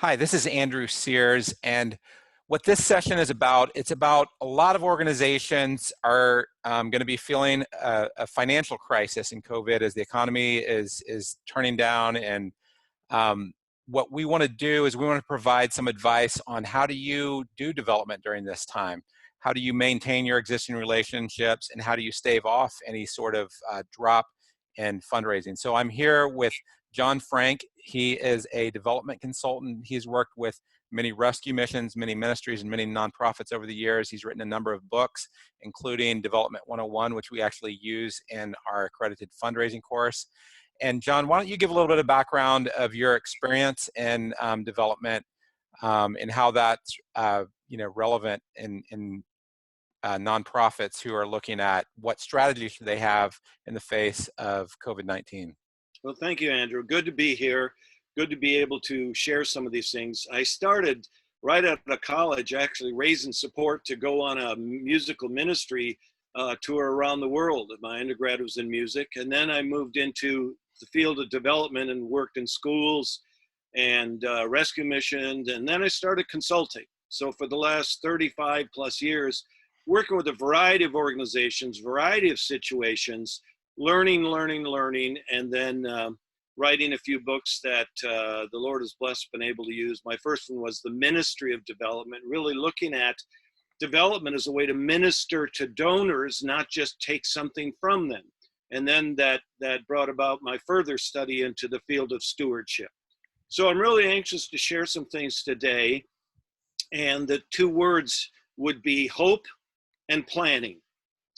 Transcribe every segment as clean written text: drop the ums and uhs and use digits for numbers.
Hi, this is Andrew Sears, and what this session is about, it's about a lot of organizations are going to be feeling a financial crisis in COVID as the economy is turning down. And what we want to do is we want to provide some advice on how do you do development during this time? How do you maintain your existing relationships, and how do you stave off any sort of drop in fundraising? So I'm here with John Frank. He is a development consultant. He's worked with many rescue missions, many ministries, and many nonprofits over the years. He's written a number of books, including Development 101, which we actually use in our accredited fundraising course. And John, why don't you give a little bit of background of your experience in development and how that's relevant in nonprofits who are looking at what strategies should they have in the face of COVID-19. Well, thank you, Andrew. Good to be here. Good to be able to share some of these things. I started right out of college, actually raising support to go on a musical ministry tour around the world. My undergrad was in music, and then I moved into the field of development and worked in schools and rescue missions, and then I started consulting. So for the last 35 plus years, working with a variety of organizations, variety of situations, learning, and then writing a few books that the Lord has blessed, been able to use. My first one was The Ministry of Development, really looking at development as a way to minister to donors, not just take something from them. And then that brought about my further study into the field of stewardship. So I'm really anxious to share some things today. And the two words would be hope and planning.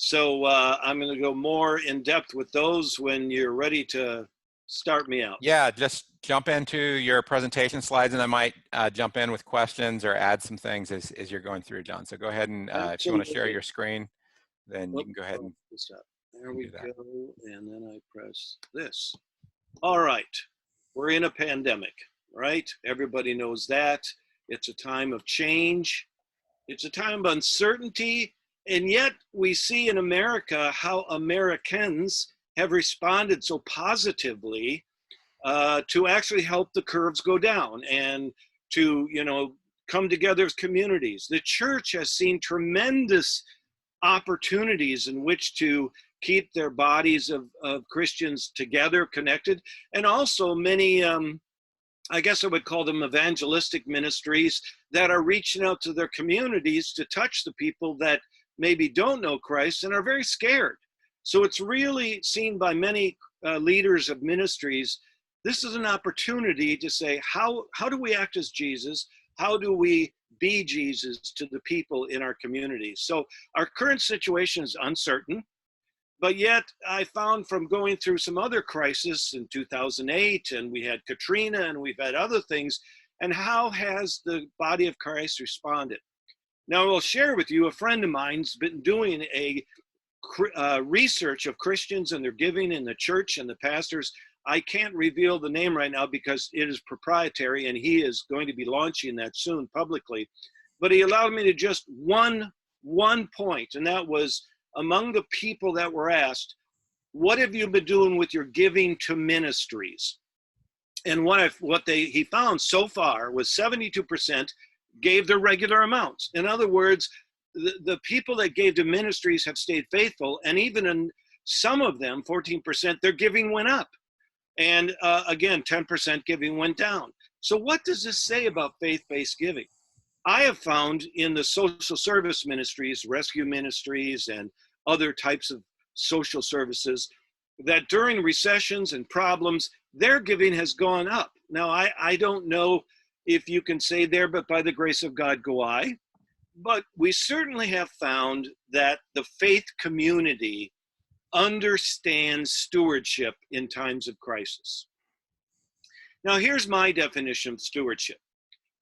So I'm going to go more in depth with those when you're ready to start me out. Yeah, just jump into your presentation slides, and I might jump in with questions or add some things as you're going through, John. So go ahead and if you want to share your screen, then you can go ahead and there we go. And then I press this. All right. We're in a pandemic, right? Everybody knows that. It's a time of change. It's a time of uncertainty. And yet we see in America how Americans have responded so positively to actually help the curves go down and to, come together as communities. The church has seen tremendous opportunities in which to keep their bodies of Christians together, connected, and also many, I guess I would call them evangelistic ministries that are reaching out to their communities to touch the people that maybe don't know Christ and are very scared. So it's really seen by many leaders of ministries. This is an opportunity to say, how do we act as Jesus? How do we be Jesus to the people in our communities? So our current situation is uncertain, but yet I found from going through some other crises in 2008, and we had Katrina, and we've had other things, and how has the body of Christ responded? Now, I'll share with you, a friend of mine's been doing a research of Christians and their giving in the church and the pastors. I can't reveal the name right now because it is proprietary, and he is going to be launching that soon publicly. But he allowed me to just one point, and that was among the people that were asked, what have you been doing with your giving to ministries? And he found so far was 72% gave their regular amounts. In other words, the people that gave to ministries have stayed faithful, and even in some of them, 14%, their giving went up. And again, 10% giving went down. So what does this say about faith-based giving? I have found in the social service ministries, rescue ministries, and other types of social services that during recessions and problems, their giving has gone up. Now, I don't know if you can say there, but by the grace of God go I. But we certainly have found that the faith community understands stewardship in times of crisis. Now, here's my definition of stewardship.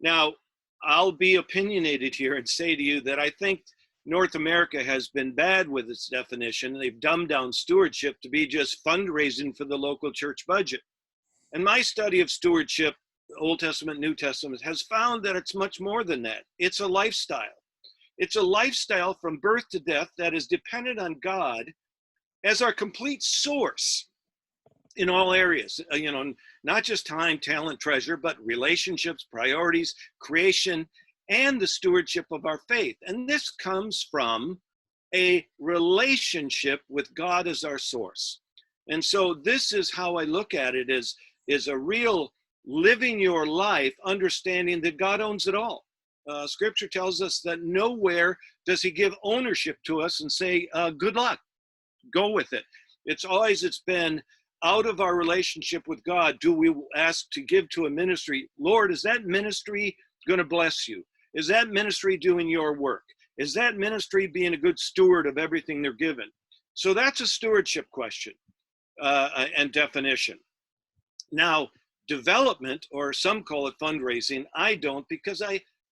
Now, I'll be opinionated here and say to you that I think North America has been bad with its definition. They've dumbed down stewardship to be just fundraising for the local church budget. And my study of stewardship, Old Testament, New Testament, has found that it's much more than that. It's a lifestyle. It's a lifestyle from birth to death that is dependent on God as our complete source. in all areas, not just time, talent, treasure, but relationships, priorities, creation, and the stewardship of our faith. And this comes from a relationship with God as our source. And so this is how I look at it, is a real living your life, understanding that God owns it all. Scripture tells us that nowhere does he give ownership to us and say, good luck, go with it. It's been out of our relationship with God. Do we ask to give to a ministry? Lord, is that ministry going to bless you? Is that ministry doing your work? Is that ministry being a good steward of everything they're given? So that's a stewardship question and definition. Now, development, or some call it fundraising, I don't, because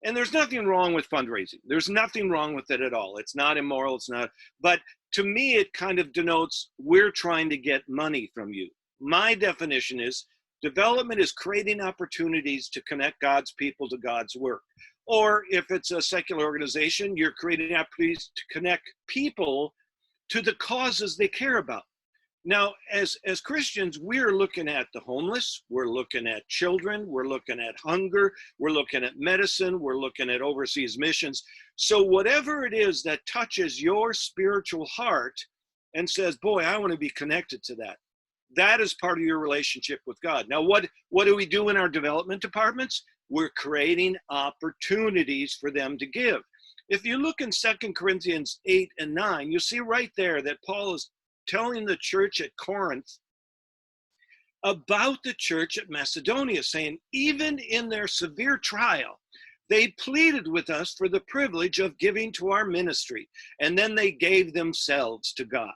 and there's nothing wrong with fundraising. There's nothing wrong with it at all. It's not immoral, it's not, but to me, it kind of denotes we're trying to get money from you. My definition is development is creating opportunities to connect God's people to God's work. Or if it's a secular organization, you're creating opportunities to connect people to the causes they care about. Now, as Christians, we're looking at the homeless, we're looking at children, we're looking at hunger, we're looking at medicine, we're looking at overseas missions. So whatever it is that touches your spiritual heart and says, boy, I want to be connected to that, that is part of your relationship with God. Now, what do we do in our development departments? We're creating opportunities for them to give. If you look in 2 Corinthians 8 and 9, you see right there that Paul is telling the church at Corinth about the church at Macedonia, saying, even in their severe trial, they pleaded with us for the privilege of giving to our ministry, and then they gave themselves to God.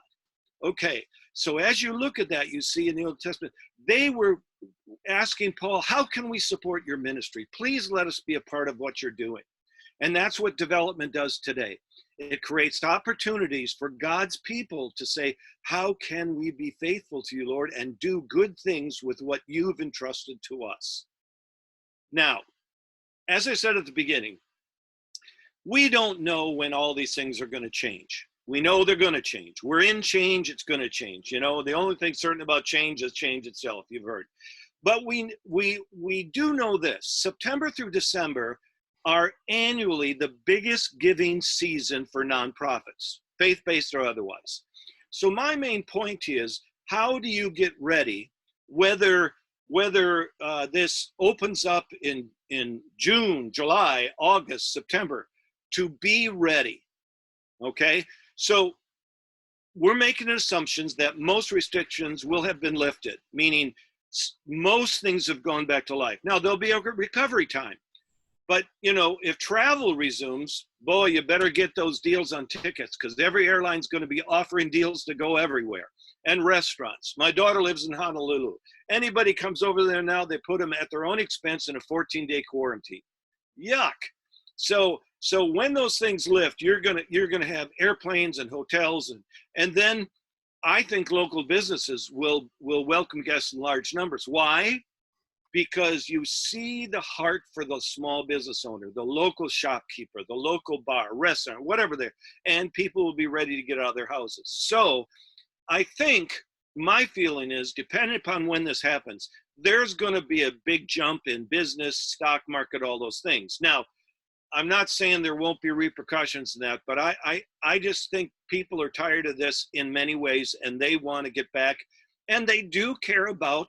Okay, so as you look at that, you see in the Old Testament, they were asking Paul, how can we support your ministry? Please let us be a part of what you're doing. And that's what development does today. It creates opportunities for God's people to say, how can we be faithful to you, Lord, and do good things with what you've entrusted to us? Now, as I said at the beginning, we don't know when all these things are going to change. We know they're going to change. We're in change, it's going to change. The only thing certain about change is change itself, you've heard. But we do know this. September through December are annually the biggest giving season for nonprofits, faith-based or otherwise. So my main point is, how do you get ready, whether this opens up in June, July, August, September, to be ready, okay? So we're making assumptions that most restrictions will have been lifted, meaning most things have gone back to life. Now, there'll be a recovery time. But, if travel resumes, boy, you better get those deals on tickets, because every airline's going to be offering deals to go everywhere. And restaurants. My daughter lives in Honolulu. Anybody comes over there now, they put them at their own expense in a 14-day quarantine. Yuck. So when those things lift, you're gonna have airplanes and hotels, and then I think local businesses will welcome guests in large numbers. Why? Because you see the heart for the small business owner, the local shopkeeper, the local bar, restaurant, whatever they're, and people will be ready to get out of their houses. So I think my feeling is, depending upon when this happens, there's going to be a big jump in business, stock market, all those things. Now, I'm not saying there won't be repercussions in that, but I just think people are tired of this in many ways, and they want to get back, and they do care about,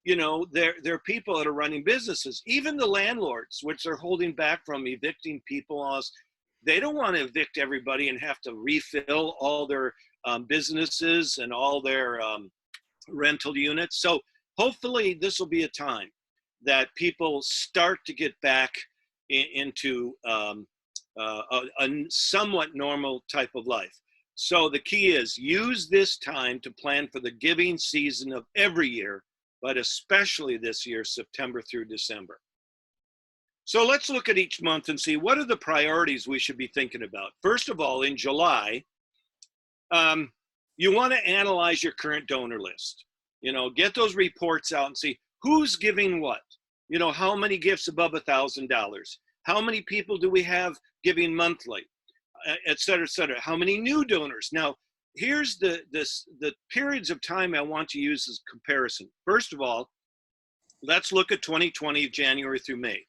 there are people that are running businesses, even the landlords, which are holding back from evicting people. They don't want to evict everybody and have to refill all their businesses and all their rental units. So hopefully this will be a time that people start to get back into a somewhat normal type of life. So the key is, use this time to plan for the giving season of every year, but especially this year, September through December. So let's look at each month and see, what are the priorities we should be thinking about? First of all, in July, you want to analyze your current donor list. Get those reports out and see who's giving what. How many gifts above $1,000? How many people do we have giving monthly, et cetera, et cetera? How many new donors? Now, here's the periods of time I want to use as comparison. First of all, let's look at 2020, January through May.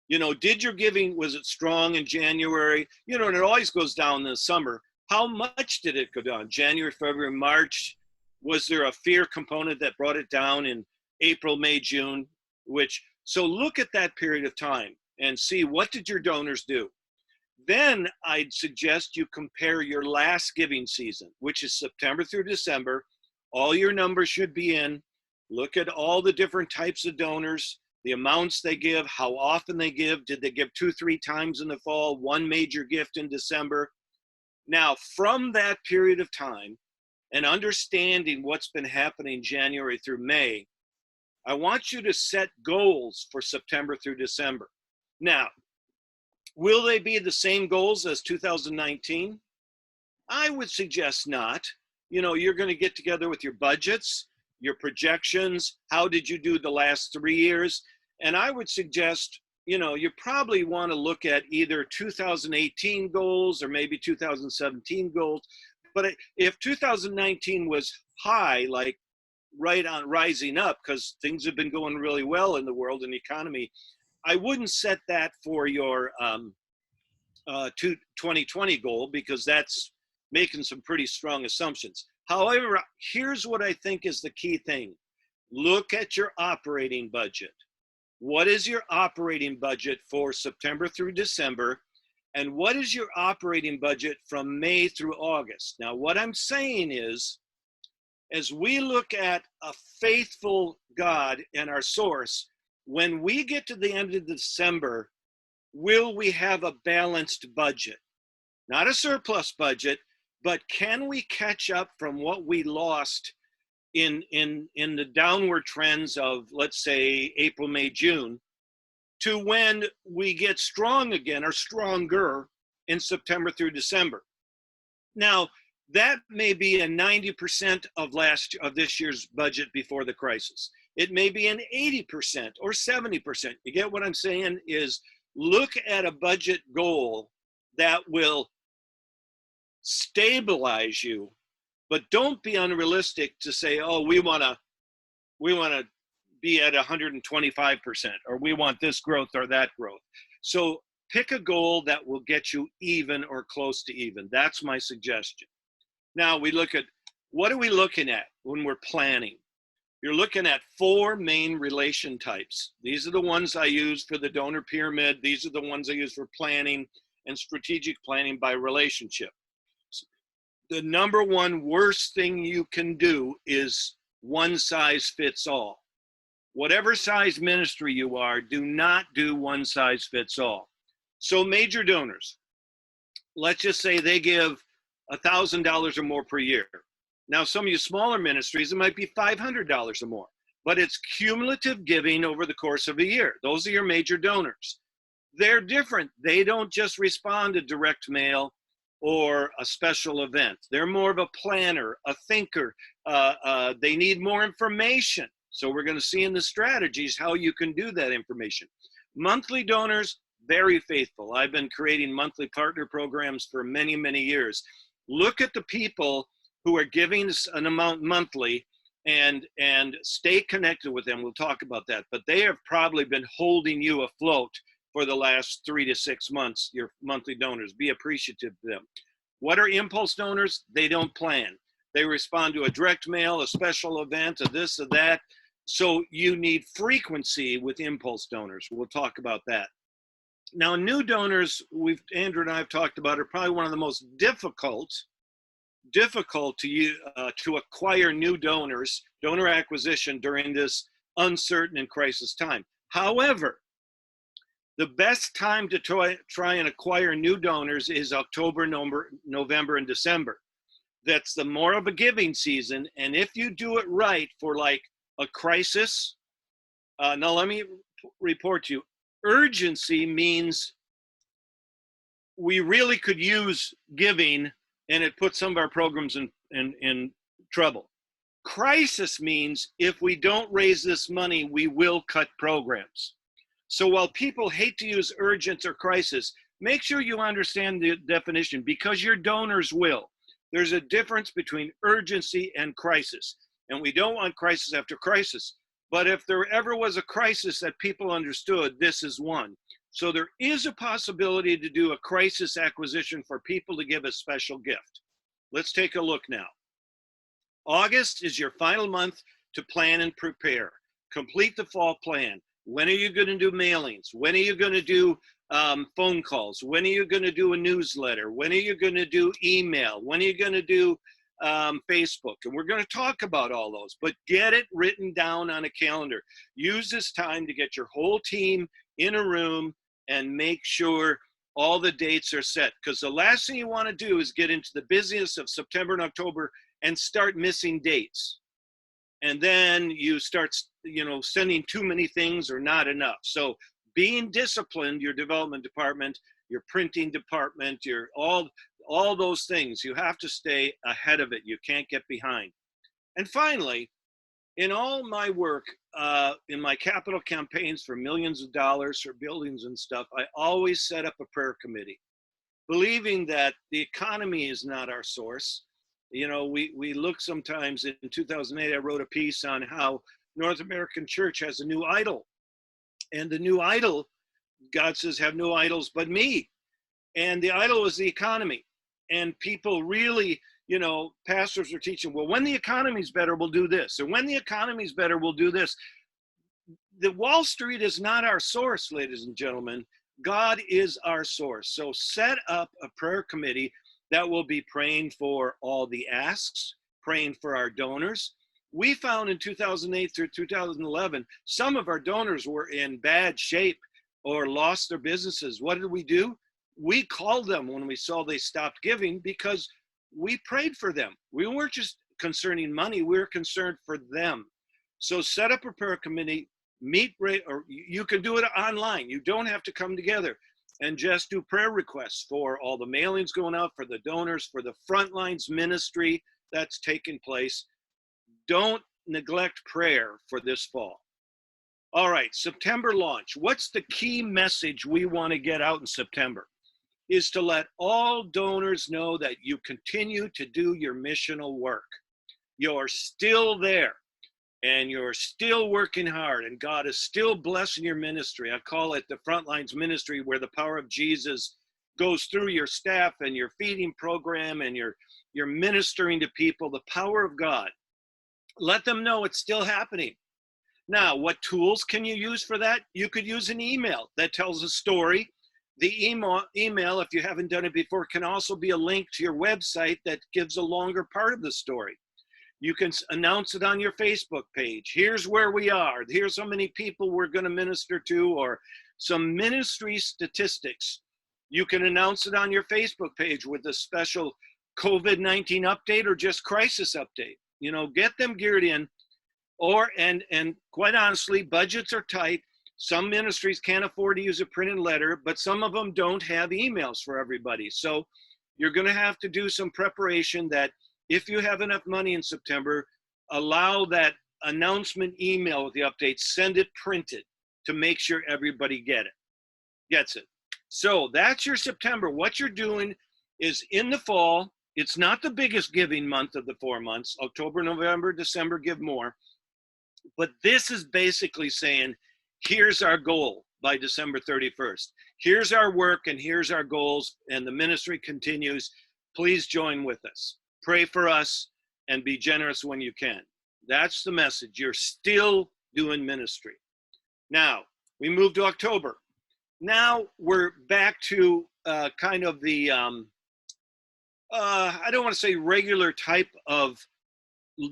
You know, did your giving, was it strong in January? You know, and it always goes down in the summer. How much did it go down? January, February, March? Was there a fear component that brought it down in April, May, June? So look at that period of time and see, what did your donors do? Then I'd suggest you compare your last giving season, which is September through December. All your numbers should be in. Look at all the different types of donors, the amounts they give, how often they give. Did they give 2-3 times in the fall, one major gift in December? Now, from that period of time and understanding what's been happening January through May, I want you to set goals for September through December. Now, will they be the same goals as 2019? I would suggest not. You know, you're going to get together with your budgets, your projections. How did you do the last 3 years? And I would suggest, you know, you probably want to look at either 2018 goals or maybe 2017 goals. But if 2019 was high, like right on rising up, because things have been going really well in the world and the economy, I wouldn't set that for your 2020 goal, because that's making some pretty strong assumptions. However, here's what I think is the key thing. Look at your operating budget. What is your operating budget for September through December? And what is your operating budget from May through August? Now, what I'm saying is, as we look at a faithful God and our source, when we get to the end of December, will we have a balanced budget? Not a surplus budget, but can we catch up from what we lost in the downward trends of, let's say, April, May, June, to when we get strong again or stronger in September through December? Now, that may be a 90% of this year's budget before the crisis. It may be an 80% or 70%. You get what I'm saying? Is look at a budget goal that will stabilize you, but don't be unrealistic to say, oh, we want to be at 125%, or we want this growth or that growth. So pick a goal that will get you even or close to even. That's my suggestion. Now we look at, what are we looking at when we're planning? You're looking at 4 main relation types. These are the ones I use for the donor pyramid. These are the ones I use for planning and strategic planning by relationship. The number one worst thing you can do is one size fits all. Whatever size ministry you are, do not do one size fits all. So major donors, let's just say they give $1,000 or more per year. Now, some of you smaller ministries, it might be $500 or more, but it's cumulative giving over the course of a year. Those are your major donors. They're different. They don't just respond to direct mail or a special event. They're more of a planner, a thinker. They need more information. So we're going to see in the strategies how you can do that information. Monthly donors, very faithful. I've been creating monthly partner programs for many, many years. Look at the people who are giving an amount monthly and stay connected with them. We'll talk about that. But they have probably been holding you afloat for the last 3 to 6 months, your monthly donors. Be appreciative to them. What are impulse donors? They don't plan. They respond to a direct mail, a special event, a this, or that. So you need frequency with impulse donors. We'll talk about that. Now, new donors, Andrew and I have talked about, are probably one of the most difficult to acquire new donors, donor acquisition during this uncertain and crisis time. However, the best time to try and acquire new donors is October, November, and December. That's the more of a giving season. And if you do it right for like a crisis, now let me report to you, urgency means we really could use giving and it puts some of our programs in trouble. Crisis means if we don't raise this money, we will cut programs. So while people hate to use urgent or crisis, make sure you understand the definition, because your donors will. There's a difference between urgency and crisis. And we don't want crisis after crisis. But if there ever was a crisis that people understood, this is one. So there is a possibility to do a crisis acquisition for people to give a special gift. Let's take a look now. August is your final month to plan and prepare. Complete the fall plan. When are you going to do mailings? When are you going to do phone calls? When are you going to do a newsletter? When are you going to do email? When are you going to do Facebook? And we're going to talk about all those, but get it written down on a calendar. Use this time to get your whole team in a room and make sure all the dates are set. Because the last thing you want to do is get into the business of September and October and start missing dates. And then you start, sending too many things or not enough. So being disciplined, your development department, your printing department, your all those things, you have to stay ahead of it. You can't get behind. And finally, in all my work, in my capital campaigns for millions of dollars for buildings and stuff, I always set up a prayer committee, believing that the economy is not our source. We look sometimes. In 2008, I wrote a piece on how North American church has a new idol. And the new idol, God says, have no idols but me. And the idol is the economy. And people really, pastors are teaching, well, when the economy's better, we'll do this. And when the economy's better, we'll do this. The Wall Street is not our source, ladies and gentlemen. God is our source. So set up a prayer committee that will be praying for all the asks, praying for our donors. We found in 2008 through 2011, some of our donors were in bad shape or lost their businesses. What did we do? We called them when we saw they stopped giving because we prayed for them. We weren't just concerning money, we were concerned for them. So set up a prayer committee, or you can do it online. You don't have to come together, and just do prayer requests for all the mailings going out, for the donors, for the Frontlines ministry that's taking place. Don't neglect prayer for this fall. All right, September launch. What's the key message we want to get out in September? Is to let all donors know that you continue to do your missional work. You're still there, and you're still working hard, and God is still blessing your ministry. I call it the Frontlines ministry, where the power of Jesus goes through your staff and your feeding program, and you're ministering to people, the power of God. Let them know it's still happening. Now, what tools can you use for that? You could use an email that tells a story. The email, if you haven't done it before, can also be a link to your website that gives a longer part of the story. You can announce it on your Facebook page. Here's where we are. Here's how many people we're going to minister to, or some ministry statistics. You can announce it on your Facebook page with a special COVID-19 update or just crisis update. Get them geared in. And quite honestly, budgets are tight. Some ministries can't afford to use a printed letter, but some of them don't have emails for everybody. So you're going to have to do some preparation that if you have enough money in September, allow that announcement email with the updates, send it printed to make sure everybody gets it. So that's your September. What you're doing is in the fall. It's not the biggest giving month of the 4 months. October, November, December, give more. But this is basically saying, here's our goal by December 31st. Here's our work and here's our goals, and the ministry continues. Please join with us. Pray for us and be generous when you can. That's the message. You're still doing ministry. Now, we move to October. Now we're back to kind of the, I don't want to say regular type of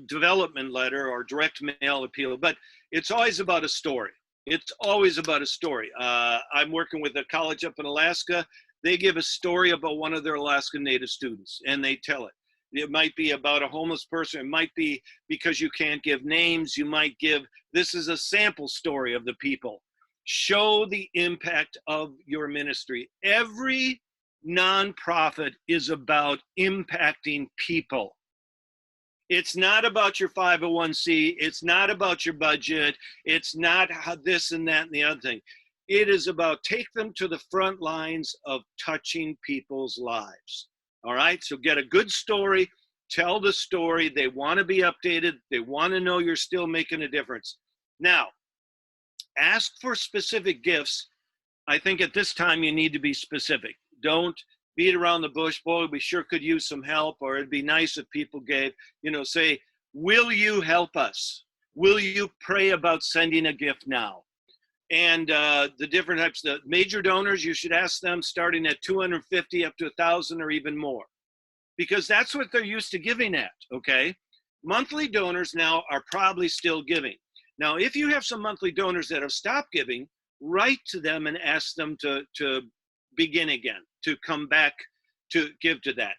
development letter or direct mail appeal, but it's always about a story. It's always about a story. I'm working with a college up in Alaska. They give a story about one of their Alaskan Native students, and they tell it. It might be about a homeless person. It might be because you can't give names. You might give, this is a sample story of the people. Show the impact of your ministry. Every nonprofit is about impacting people. It's not about your 501c. It's not about your budget. It's not how this and that and the other thing. It is about take them to the front lines of touching people's lives. All right, so get a good story, tell the story. They want to be updated. They want to know you're still making a difference. Now, ask for specific gifts. I think at this time you need to be specific. Don't beat around the bush. Boy, we sure could use some help, or it'd be nice if people gave, say, will you help us? Will you pray about sending a gift now? And the different types, the major donors, you should ask them starting at 250 up to 1,000 or even more, because that's what they're used to giving at, okay? Monthly donors now are probably still giving. Now, if you have some monthly donors that have stopped giving, write to them and ask them to begin again, to come back to give to that.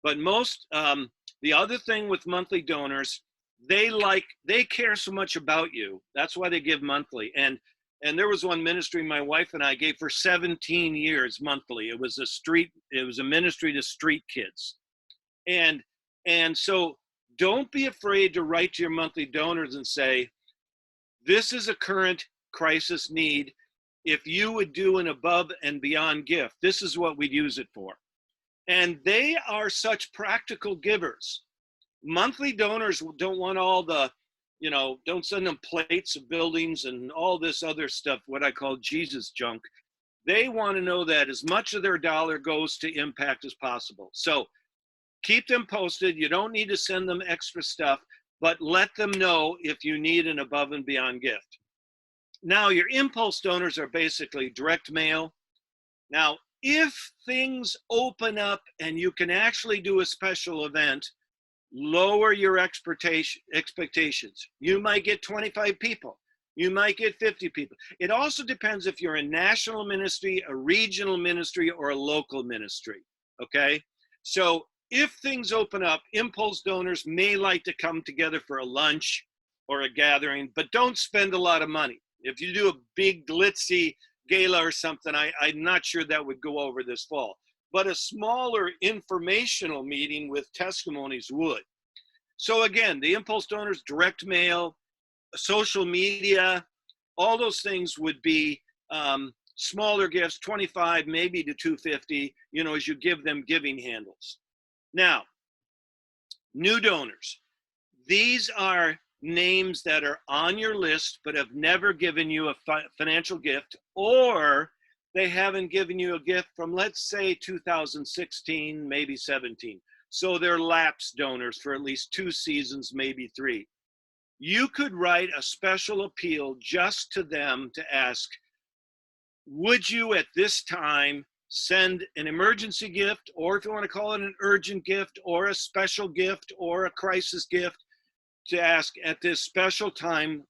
But most, the other thing with monthly donors, they care so much about you. That's why they give monthly. And there was one ministry my wife and I gave for 17 years monthly. It was a ministry to street kids. And so don't be afraid to write to your monthly donors and say, this is a current crisis need. If you would do an above and beyond gift, this is what we'd use it for. And they are such practical givers. Monthly donors don't want all the, don't send them plates of buildings and all this other stuff, what I call Jesus junk. They want to know that as much of their dollar goes to impact as possible. So keep them posted. You don't need to send them extra stuff, but let them know if you need an above and beyond gift. Now, your impulse donors are basically direct mail. Now, if things open up and you can actually do a special event, lower your expectations. You might get 25 people. You might get 50 people. It also depends if you're a national ministry, a regional ministry, or a local ministry, okay? So if things open up, impulse donors may like to come together for a lunch or a gathering, but don't spend a lot of money. If you do a big glitzy gala or something, I'm not sure that would go over this fall. But a smaller informational meeting with testimonies would. So again, the impulse donors, direct mail, social media, all those things would be smaller gifts, 25 maybe to 250, as you give them giving handles. Now, new donors. These are names that are on your list but have never given you a financial gift, or they haven't given you a gift from, let's say, 2016, maybe 17. So they're lapsed donors for at least 2 seasons, maybe 3. You could write a special appeal just to them to ask, would you at this time send an emergency gift, or if you want to call it an urgent gift, or a special gift, or a crisis gift, to ask at this special time.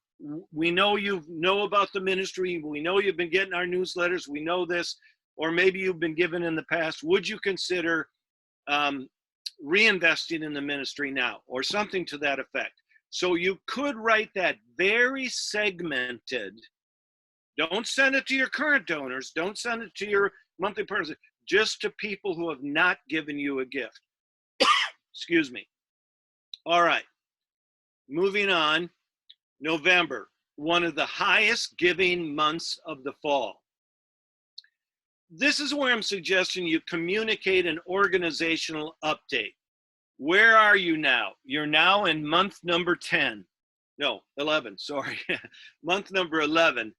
We know you know about the ministry. We know you've been getting our newsletters. We know this, or maybe you've been given in the past. Would you consider reinvesting in the ministry now, or something to that effect? So you could write that very segmented. Don't send it to your current donors. Don't send it to your monthly partners. Just to people who have not given you a gift. Excuse me. All right. Moving on, November, one of the highest giving months of the fall. This is where I'm suggesting you communicate an organizational update. Where are you now? You're now in month number 10. No, 11, sorry. Month number 11.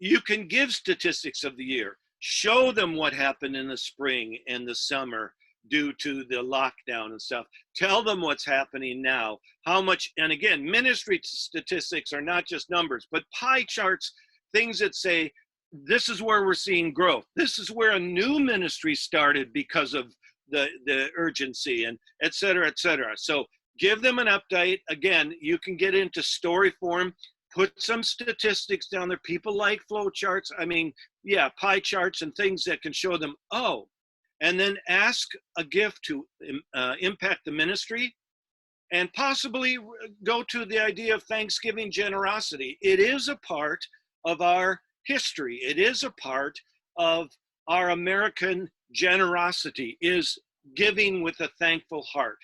You can give statistics of the year. Show them what happened in the spring and the summer due to the lockdown and stuff. Tell them what's happening now, how much, and again, ministry statistics are not just numbers, but pie charts, things that say, this is where we're seeing growth. This is where a new ministry started because of the urgency, and et cetera, et cetera. So give them an update. Again, you can get into story form, put some statistics down there. People like flow charts. I mean, yeah, pie charts and things that can show them, oh, and then ask a gift to impact the ministry, and possibly go to the idea of Thanksgiving generosity. It is a part of our history. It is a part of our American generosity, is giving with a thankful heart.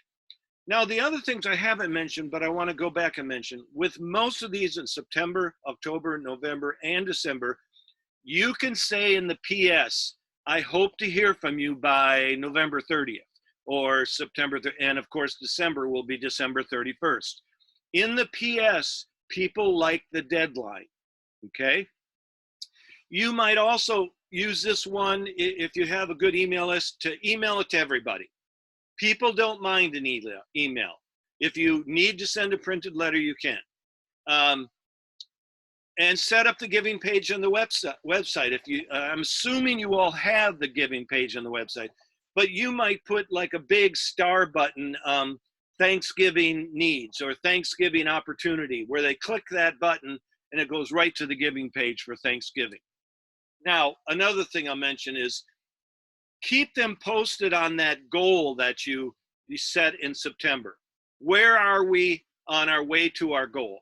Now, the other things I haven't mentioned, but I want to go back and mention, with most of these in September, October, November, and December, you can say in the PS, I hope to hear from you by November 30th or September, and of course, December will be December 31st. In the PS, people like the deadline, okay? You might also use this one, if you have a good email list, to email it to everybody. People don't mind an email. If you need to send a printed letter, you can. And set up the giving page on the website. If you, I'm assuming you all have the giving page on the website, but you might put like a big star button, Thanksgiving needs or Thanksgiving opportunity, where they click that button and it goes right to the giving page for Thanksgiving. Now, another thing I'll mention is keep them posted on that goal that you set in September. Where are we on our way to our goal?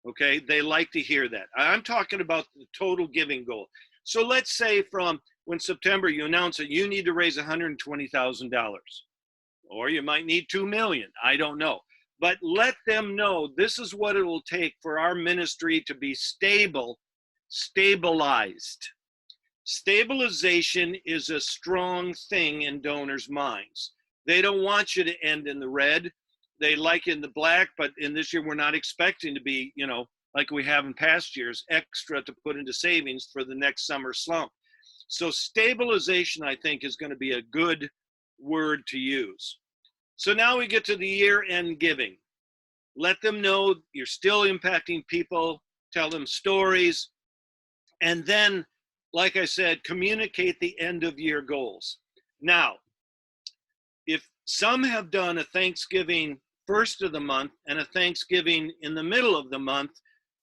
Okay, they like to hear that. I'm talking about the total giving goal. So let's say from when September you announce that you need to raise $120,000, or you might need $2 million. I don't know. But let them know this is what it will take for our ministry to be stabilized. Stabilization is a strong thing in donors' minds. They don't want you to end in the red. They like in the black, but in this year, we're not expecting to be, like we have in past years, extra to put into savings for the next summer slump. So stabilization, I think, is going to be a good word to use. So now we get to the year-end giving. Let them know you're still impacting people, tell them stories, and then, like I said, communicate the end-of-year goals. Now, if some have done a Thanksgiving first of the month and a Thanksgiving in the middle of the month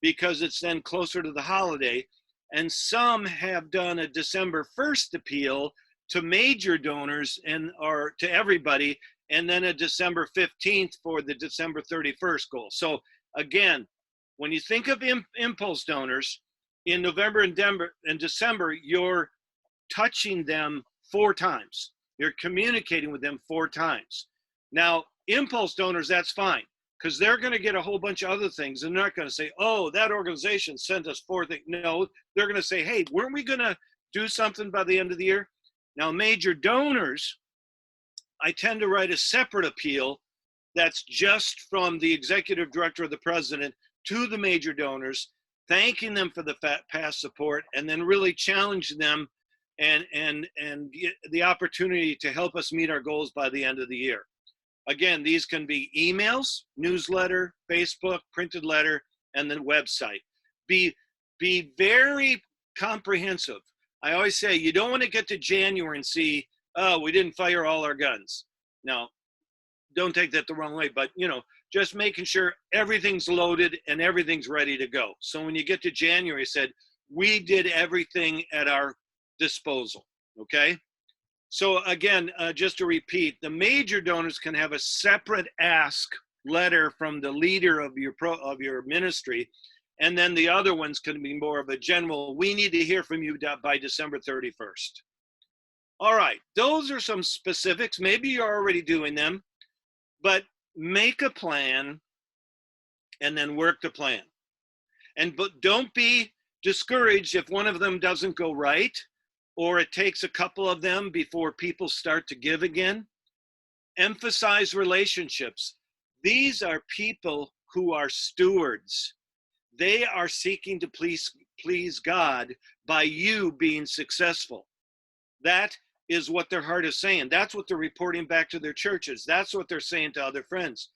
because it's then closer to the holiday, and some have done a December 1st appeal to major donors or to everybody, and then a December 15th for the December 31st goal. So again, when you think of impulse donors, in November and December, you're touching them 4 times. You're communicating with them 4 times. Now, impulse donors, that's fine, because they're going to get a whole bunch of other things. And they're not going to say, oh, that organization sent us 4 things. No, they're going to say, hey, weren't we going to do something by the end of the year? Now, major donors, I tend to write a separate appeal that's just from the executive director or the president to the major donors, thanking them for the past support, and then really challenge them and get the opportunity to help us meet our goals by the end of the year. Again, these can be emails, newsletter, Facebook, printed letter, and then website. Be very comprehensive. I always say you don't want to get to January and see, oh, we didn't fire all our guns. Now, don't take that the wrong way, but just making sure everything's loaded and everything's ready to go. So when you get to January, said, we did everything at our disposal, okay? So again, just to repeat, the major donors can have a separate ask letter from the leader of your ministry, and then the other ones can be more of a general, we need to hear from you by December 31st. All right, those are some specifics. Maybe you're already doing them, but make a plan and then work the plan. But don't be discouraged if one of them doesn't go right, or it takes a couple of them before people start to give again. Emphasize relationships. These are people who are stewards. They are seeking to please God by you being successful. That is what their heart is saying. That's what they're reporting back to their churches. That's what they're saying to other friends.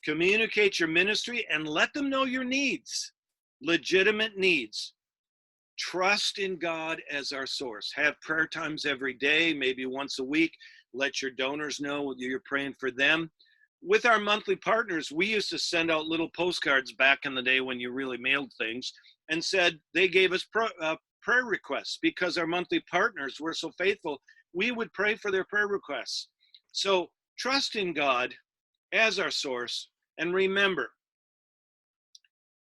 Communicate your ministry and let them know your needs, legitimate needs. Trust in God as our source. Have prayer times every day, maybe once a week. Let your donors know you're praying for them. With our monthly partners, we used to send out little postcards back in the day when you really mailed things, and said they gave us prayer requests because our monthly partners were so faithful. We would pray for their prayer requests. So trust in God as our source. And remember,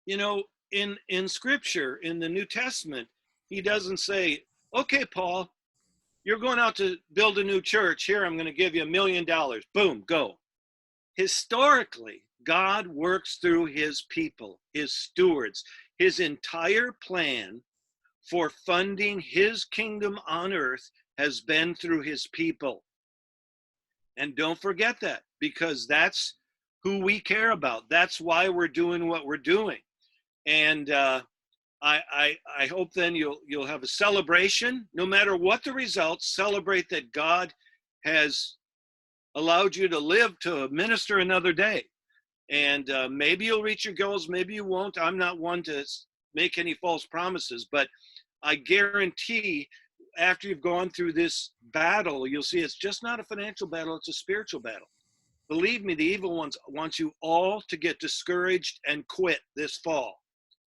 in Scripture, in the New Testament, he doesn't say, okay, Paul, you're going out to build a new church. Here, I'm going to give you $1 million. Boom, go. Historically, God works through his people, his stewards. His entire plan for funding his kingdom on earth has been through his people. And don't forget that, because that's who we care about. That's why we're doing what we're doing. And I hope then you'll have a celebration, no matter what the results. Celebrate that God has allowed you to live to minister another day. And maybe you'll reach your goals, maybe you won't. I'm not one to make any false promises, but I guarantee after you've gone through this battle, you'll see it's just not a financial battle, it's a spiritual battle. Believe me, the evil ones wants you all to get discouraged and quit this fall.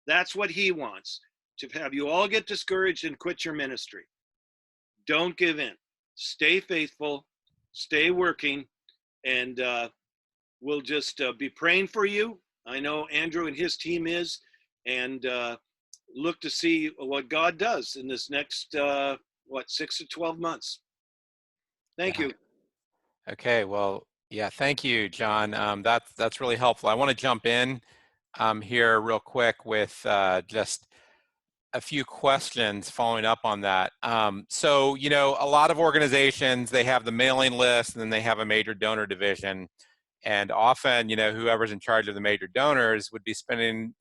That's what he wants, to have you all get discouraged and quit your ministry. Don't give in. Stay faithful, stay working, and we'll just be praying for you. I know Andrew and his team is, and look to see what God does in this next, 6 to 12 months. Thank you. Okay, well, yeah, thank you, John. That's really helpful. I want to jump in here real quick with just a few questions following up on that. So, you know, a lot of organizations, they have the mailing list and then they have a major donor division. And often, you know, whoever's in charge of the major donors would be spending,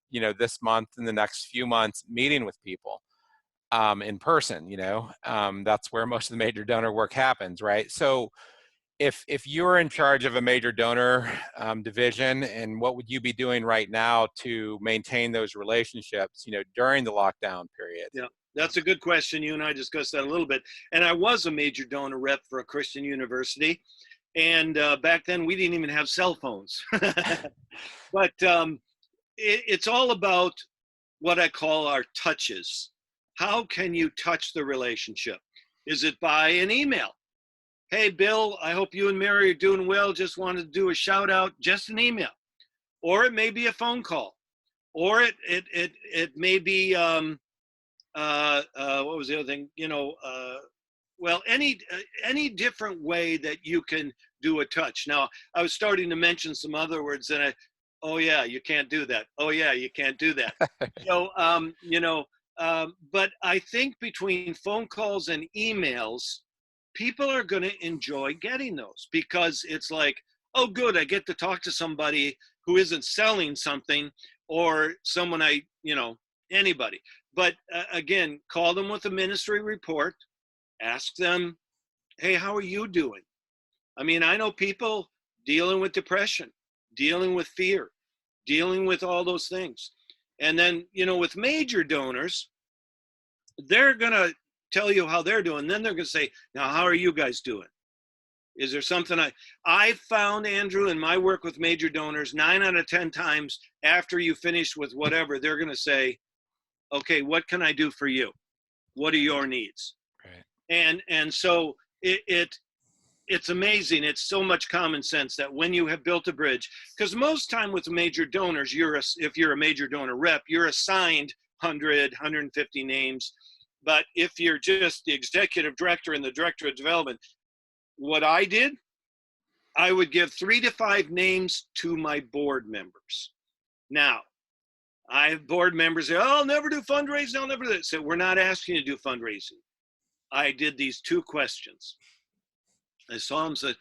you know, this month and the next few months meeting with people in person, you know. That's where most of the major donor work happens, right? So if you're in charge of a major donor division, and what would you be doing right now to maintain those relationships, you know, during the lockdown period? Yeah, that's a good question. You and I discussed that a little bit. And I was a major donor rep for a Christian university. And back then we didn't even have cell phones. But it's all about what I call our touches. How can you touch the relationship? Is it by an email? Hey, Bill, I hope you and Mary are doing well. Just wanted to do a shout out, just an email. Or it may be a phone call. Or it may be, what was the other thing? You know, well, any different way that you can do a touch. Now, I was starting to mention some other words, and oh yeah, you can't do that. Oh yeah, you can't do that. So, you know, but I think between phone calls and emails, people are going to enjoy getting those, because it's like, oh good, I get to talk to somebody who isn't selling something, or someone you know, anybody. But again, call them with a ministry report, ask them, hey, how are you doing? I mean, I know people dealing with depression, dealing with fear, dealing with all those things. And then, you know, with major donors, they're going to tell you how they're doing. Then they're going to say, now, how are you guys doing? Is there something I found, Andrew, in my work with major donors, 9 out of 10 times after you finish with whatever, they're going to say, okay, what can I do for you? What are your needs? Right. And so it's amazing. It's so much common sense that when you have built a bridge, because most time with major donors, if you're a major donor rep, you're assigned 100, 150 names. But if you're just the executive director and the director of development, what I did, I would give 3 to 5 names to my board members. Now, I have board members say, oh, I'll never do fundraising, I'll never do that. So we're not asking you to do fundraising. I did these 2 questions. I saw them, said,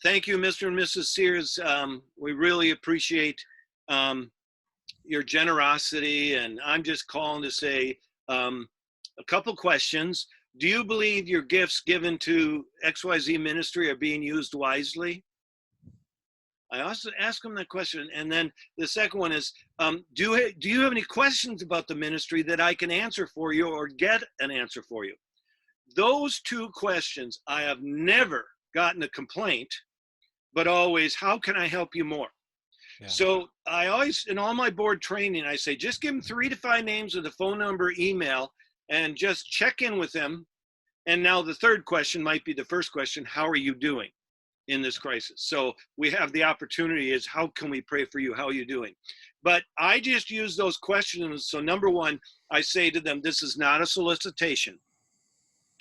thank you, Mr. and Mrs. Sears. We really appreciate your generosity. And I'm just calling to say a couple questions. Do you believe your gifts given to XYZ ministry are being used wisely? I also ask them that question. And then the second one is, do you have any questions about the ministry that I can answer for you or get an answer for you? Those 2 questions, I have never gotten a complaint, but always, how can I help you more? Yeah. So I always, in all my board training, I say, just give them 3 to 5 names with a phone number, email, and just check in with them. And now the third question might be the first question, how are you doing in this crisis? So we have the opportunity is, how can we pray for you? How are you doing? But I just use those questions. So number 1, I say to them, this is not a solicitation.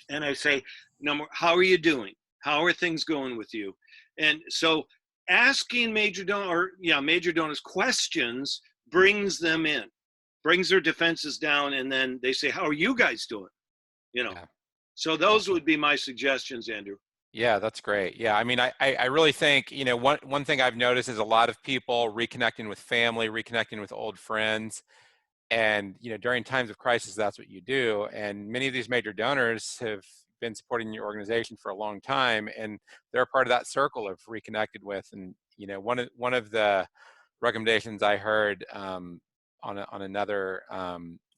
And I say, how are you doing? How are things going with you? And so asking major donors questions brings them in. brings their defenses down, and then they say, how are you guys doing? You know, Yeah. so Yeah. those would be my suggestions, Andrew. Yeah, that's great. Yeah, I mean, I really think, one thing I've noticed is a lot of people reconnecting with family, reconnecting with old friends. And, during times of crisis, that's what you do. And many of these major donors have been supporting your organization for a long time, and they're a part of that circle of reconnected with. And, one of the recommendations I heard on another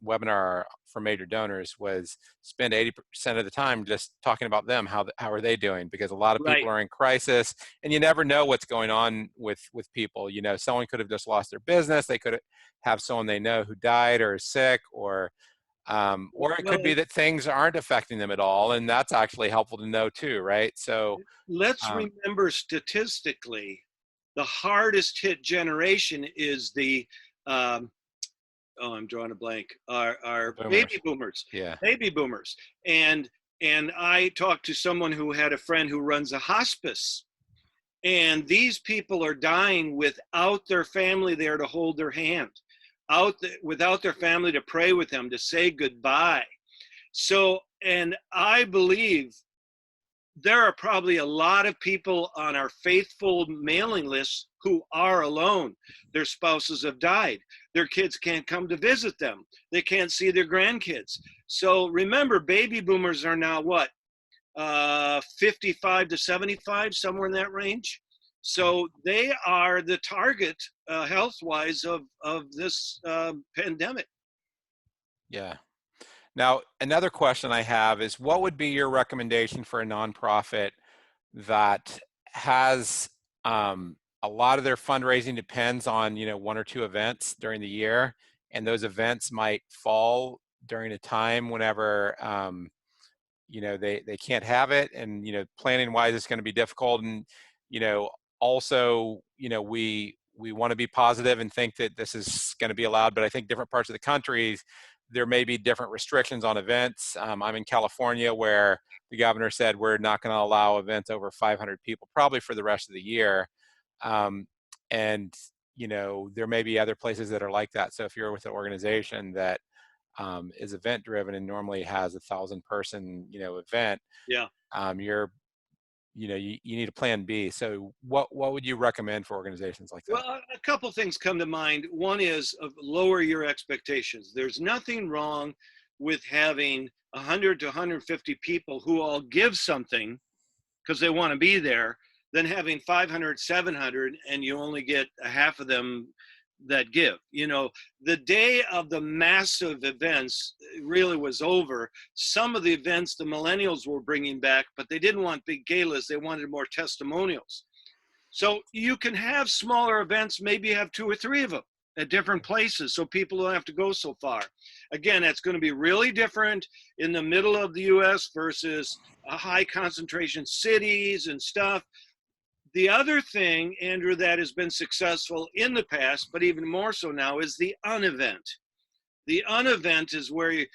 webinar for major donors was spend 80% of the time just talking about them. How are they doing? Because a lot of people Right. are in crisis, and you never know what's going on with people. Someone could have just lost their business. They could have someone they know who died or is sick, or it Well, could be that things aren't affecting them at all, and that's actually helpful to know too, right? So let's um, remember statistically, the hardest hit generation is the um, oh, I'm drawing a blank. Our boomers. baby boomers, Yeah. baby boomers, and I talked to someone who had a friend who runs a hospice, and these people are dying without their family there to hold their hand, without their family to pray with them, to say goodbye. So, and I believe there are probably a lot of people on our faithful mailing lists who are alone. Their spouses have died. Their kids can't come to visit them. They can't see their grandkids. So remember, baby boomers are now what? 55 to 75, somewhere in that range. So they are the target, health-wise, of this pandemic. Yeah. Now, another question I have is, what would be your recommendation for a nonprofit that has a lot of their fundraising depends on, one or two events during the year, and those events might fall during a time whenever, they can't have it, and, planning wise, it's going to be difficult. And, you know, also, we want to be positive and think that this is going to be allowed, but I think different parts of the country, there may be different restrictions on events. I'm in California, where the governor said we're not going to allow events over 500 people probably for the rest of the year. Um, and, there may be other places that are like that. So if you're with an organization that is event driven and normally has 1,000-person, event, Yeah. you're, you need a plan B. So what would you recommend for organizations like that? Well, a couple things come to mind. One is lower your expectations. There's nothing wrong with having 100 to 150 people who all give something because they want to be there, than having 500, 700, and you only get a half of them that give. The day of the massive events really was over. Some of the events the millennials were bringing back, but they didn't want big galas. They wanted more testimonials. So you can have smaller events, maybe have 2 or 3 of them at different places so people don't have to go so far. Again, that's going to be really different in the middle of the US versus a high concentration cities and stuff. The other thing, Andrew, that has been successful in the past, but even more so now, is the unevent. The unevent is where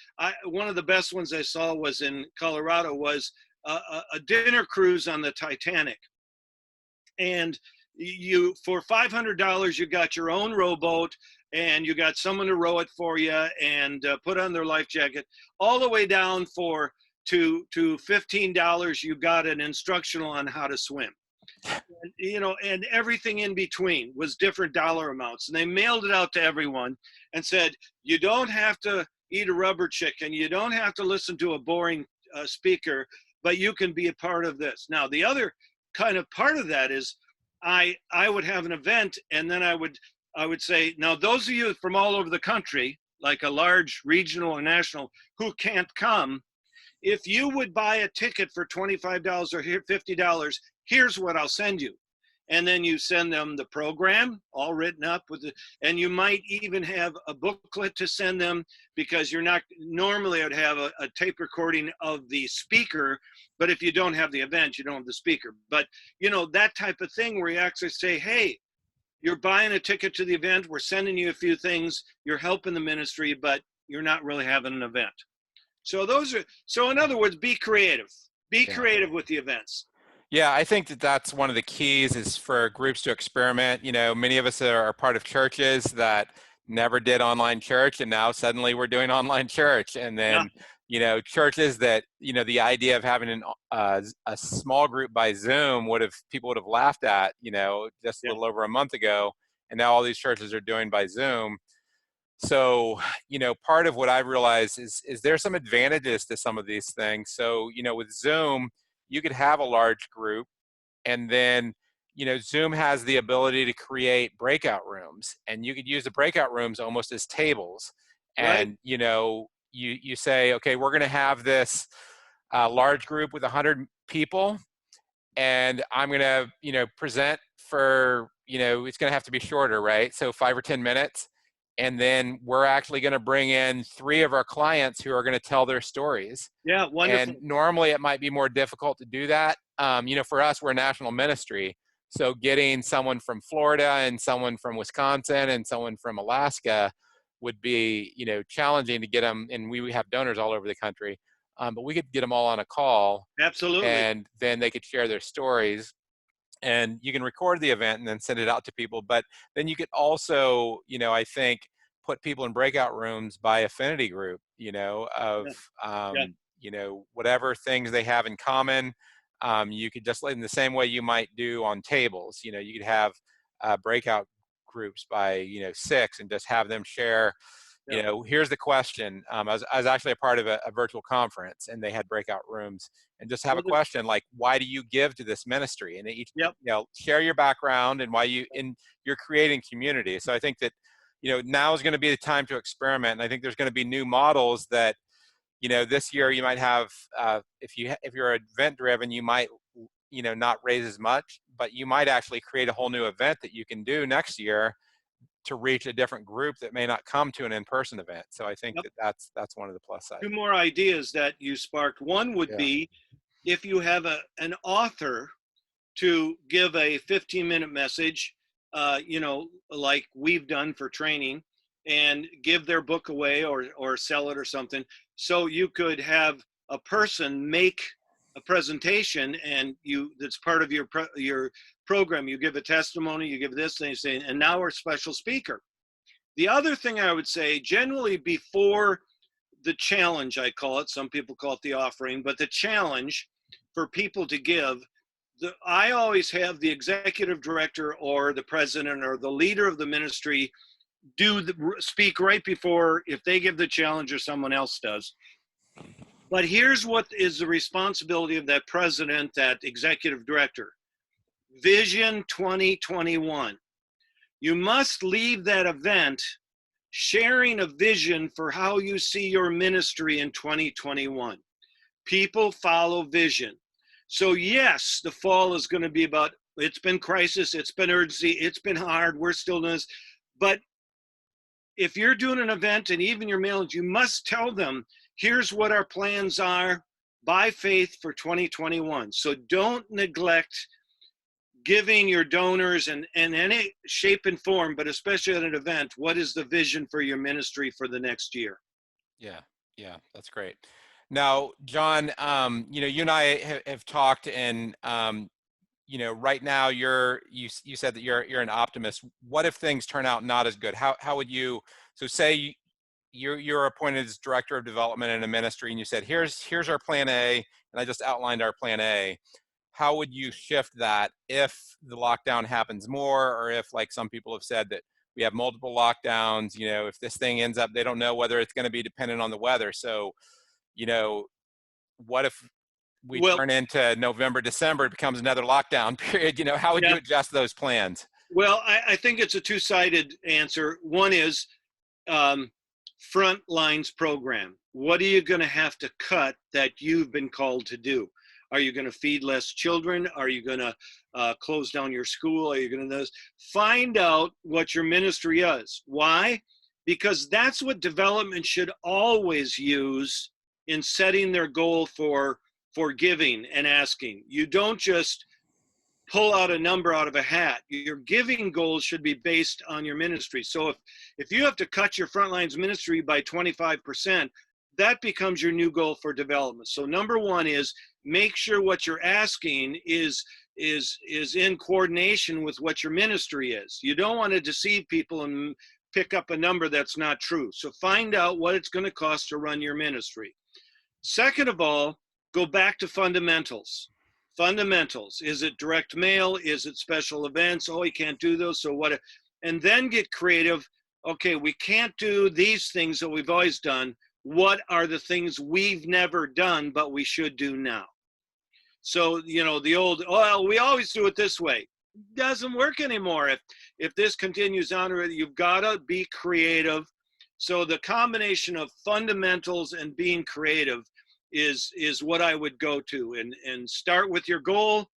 one of the best ones I saw was in Colorado, was a dinner cruise on the Titanic. And you, for $500, you got your own rowboat, and you got someone to row it for you and put on their life jacket, all the way down to $15. You got an instructional on how to swim. And everything in between was different dollar amounts. And they mailed it out to everyone and said, you don't have to eat a rubber chicken. You don't have to listen to a boring speaker, but you can be a part of this. Now, the other kind of part of that is I would have an event, and then I would say, now those of you from all over the country, like a large regional or national, who can't come, if you would buy a ticket for $25 or $50, here's what I'll send you. And then you send them the program all written up and you might even have a booklet to send them, because you're not, normally I'd have a tape recording of the speaker, but if you don't have the event, you don't have the speaker. But that type of thing where you actually say, hey, you're buying a ticket to the event, we're sending you a few things, you're helping the ministry, but you're not really having an event. So in other words, be creative. Be creative with the events. Yeah, I think that's one of the keys, is for groups to experiment. Many of us are part of churches that never did online church, and now suddenly we're doing online church. And Yeah, then, churches that, the idea of having a small group by Zoom people would have laughed at, just a yeah, little over a month ago. And now all these churches are doing by Zoom. So, part of what I've realized is there's some advantages to some of these things. So, with Zoom, you could have a large group, and then, Zoom has the ability to create breakout rooms, and you could use the breakout rooms almost as tables. right. And, you say, okay, we're going to have this large group with 100 people, and I'm going to, present for, it's going to have to be shorter, right? So 5 or 10 minutes. And then we're actually going to bring in 3 of our clients who are going to tell their stories. Yeah, And wonderful. normally it might be more difficult to do that. For us, we're a national ministry. So getting someone from Florida and someone from Wisconsin and someone from Alaska would be, challenging to get them. And we have donors all over the country. But we could get them all on a call, Absolutely. and then they could share their stories. And you can record the event and then send it out to people. But then you could also, I think, put people in breakout rooms by affinity group, of, Yeah, yeah, whatever things they have in common. You could just, in the same way you might do on tables, you could have breakout groups by, 6, and just have them share, yeah. here's the question. I was actually a part of a virtual conference, and they had breakout rooms, and just have a Well, question like, why do you give to this ministry? And each, yep, share your background and why you're creating community. So I think that, now is going to be the time to experiment. And I think there's going to be new models that, this year you might have, if you're event driven, you might, not raise as much, but you might actually create a whole new event that you can do next year to reach a different group that may not come to an in-person event. So I think yep. that that's one of the plus sides. 2 more ideas that you sparked. One would Yeah. be if you have an author to give a 15-minute message, like we've done for training, and give their book away or sell it or something. So you could have a person make a presentation, and that's part of your program. You give a testimony, you give this, and you say, and now our special speaker. The other thing I would say, generally before the challenge, I call it, some people call it the offering, but the challenge for people to give, I always have the executive director or the president or the leader of the ministry speak right before, if they give the challenge or someone else does. But here's what is the responsibility of that president, that executive director. Vision 2021. You must leave that event sharing a vision for how you see your ministry in 2021. People follow vision. So yes, the fall is going to be about, it's been crisis, it's been urgency, it's been hard, we're still doing this. But if you're doing an event, and even your mailings, you must tell them, here's what our plans are by faith for 2021. So don't neglect giving your donors in any shape and form, but especially at an event, what is the vision for your ministry for the next year? Yeah, that's great. Now, John, you and I have talked, and right now you said that you're an optimist. What if things turn out not as good? How would you? So say you're appointed as director of development in a ministry, and you said, here's our plan A, and I just outlined our plan A. How would you shift that if the lockdown happens more, or if, like some people have said, that we have multiple lockdowns? If this thing ends up, they don't know whether it's going to be dependent on the weather. So, what if we Well, turn into November, December, it becomes another lockdown period? How would yeah, you adjust those plans? well, I think it's a two-sided answer. One is front lines program. What are you going to have to cut that you've been called to do? Are you going to feed less children? Are you going to close down your school? Are you going to find out what your ministry is? Why? Because that's what development should always use in setting their goal for giving and asking. You don't just pull out a number out of a hat. Your giving goals should be based on your ministry. So if you have to cut your frontlines ministry by 25%, that becomes your new goal for development. So number one is make sure what you're asking is in coordination with what your ministry is. You don't want to deceive people and pick up a number that's not true. So find out what it's going to cost to run your ministry. Second of all, go back to fundamentals. Fundamentals. Is it direct mail? Is it special events? Oh, you can't do those. So what? And then get creative. Okay, we can't do these things that we've always done. What are the things we've never done, but we should do now? So, you know, the old, oh, well, we always do it this way. Doesn't work anymore. If this continues on, you've got to be creative. So the combination of fundamentals and being creative is what I would go to, and start with your goal.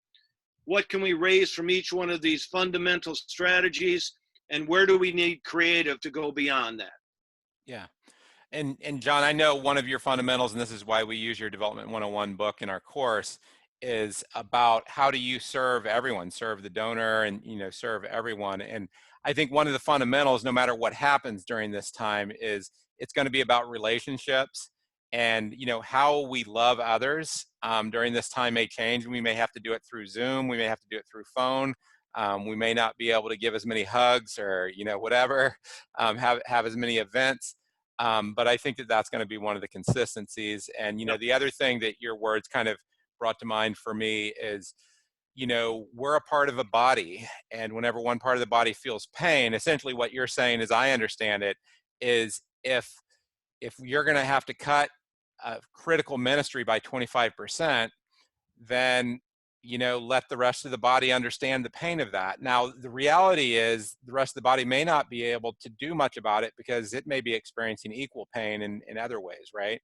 What can we raise from each one of these fundamental strategies, and where do we need creative to go beyond that? Yeah. And John, I know one of your fundamentals, and this is why we use your Development 101 book in our course, is about how do you serve everyone, serve the donor, and, you know, serve everyone. And I think one of the fundamentals, no matter what happens during this time, is it's going to be about relationships, and, you know, how we love others during this time may change. We may have to do it through Zoom. We may have to do it through phone. We may not be able to give as many hugs, or, you know, whatever, have as many events. But I think that that's going to be one of the consistencies. And, you know, the other thing that your words kind of brought to mind for me is, you know, we're a part of a body, and whenever one part of the body feels pain, essentially what you're saying, as I understand it, is if you're going to have to cut a critical ministry by 25%, then, you know, let the rest of the body understand the pain of that. Now, the reality is the rest of the body may not be able to do much about it, because it may be experiencing equal pain in other ways, right?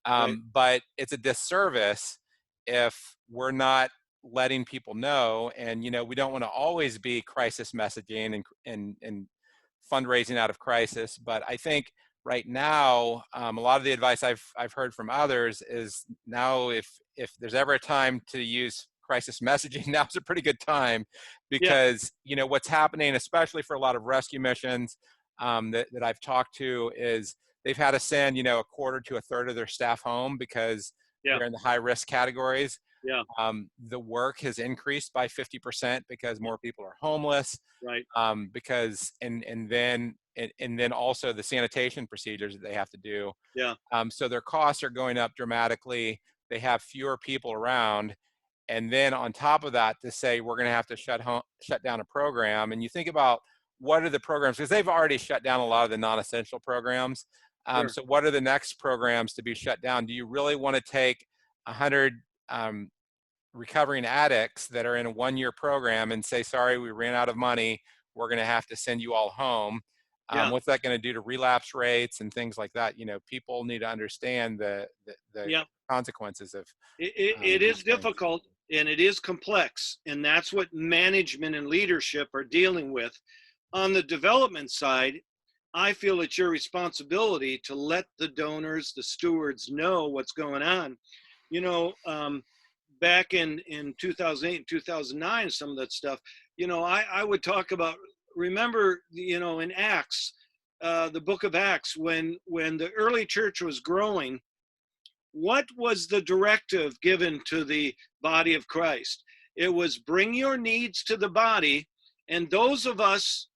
Right. But it's a disservice if we're not letting people know. And, you know, we don't want to always be crisis messaging and fundraising out of crisis. But I think right now, a lot of the advice I've heard from others is, now if there's ever a time to use crisis messaging, now's a pretty good time, Yeah. because, you know, what's happening, especially for a lot of rescue missions that I've talked to, is they've had to send, you know, a quarter to a third of their staff home because Yeah. they're in the high risk categories. Yeah. The work has increased by 50% because more people are homeless. Right. Because and then also the sanitation procedures that they have to do. Yeah. So their costs are going up dramatically. They have fewer people around. And then on top of that, to say we're going to have to shut down a program. And you think about, what are the programs, because they've already shut down a lot of the non-essential programs. Sure. So what are the next programs to be shut down? Do you really want to take 100 recovering addicts that are in a 1-year program and say, sorry, we ran out of money, we're going to have to send you all home? Yeah. What's that going to do to relapse rates and things like that? You know, people need to understand the Yeah. consequences of it is difficult, and it is complex, and that's what management and leadership are dealing with. On the development side, I feel it's your responsibility to let the donors, the stewards, know what's going on. You know, back in 2008 and 2009, some of that stuff, you know, I would talk about, remember, you know, in Acts, the book of Acts, when the early church was growing, what was the directive given to the body of Christ? It was, bring your needs to the body, and those of us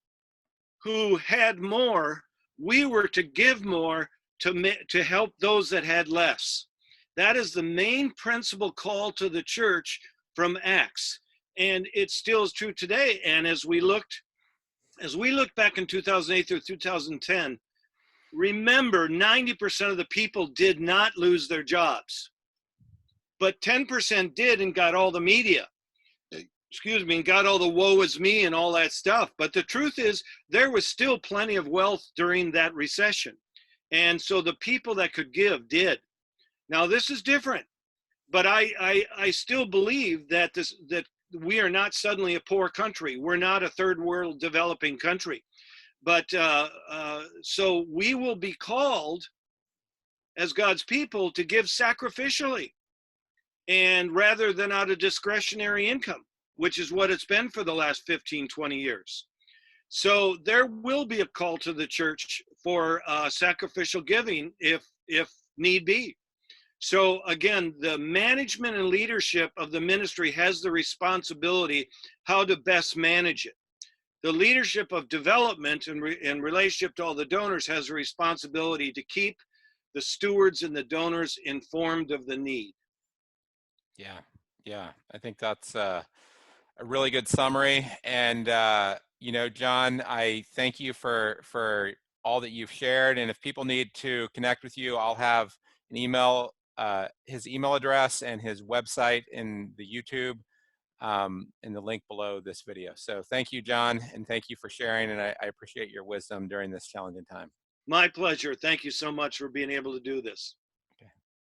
who had more, we were to give more to help those that had less. That is the main principal call to the church from Acts, and it still is true today. And as we looked back in 2008 through 2010, remember, 90% of the people did not lose their jobs, but 10% did and got all the media. And got all the woe is me and all that stuff. But the truth is, there was still plenty of wealth during that recession. And so the people that could give did. Now, this is different, but I still believe that we are not suddenly a poor country. We're not a third world developing country. But so we will be called as God's people to give sacrificially, and rather than out of discretionary income, which is what it's been for the last 15, 20 years. So there will be a call to the church for sacrificial giving if need be. So again, the management and leadership of the ministry has the responsibility how to best manage it. The leadership of development in relationship to all the donors has a responsibility to keep the stewards and the donors informed of the need. Yeah, yeah, I think that's a really good summary. And you know, John, I thank you for all that you've shared. And if people need to connect with you, I'll have an email, his email address and his website in the YouTube, in the link below this video. So thank you, John, and thank you for sharing. And I appreciate your wisdom during this challenging time. My pleasure. Thank you so much for being able to do this.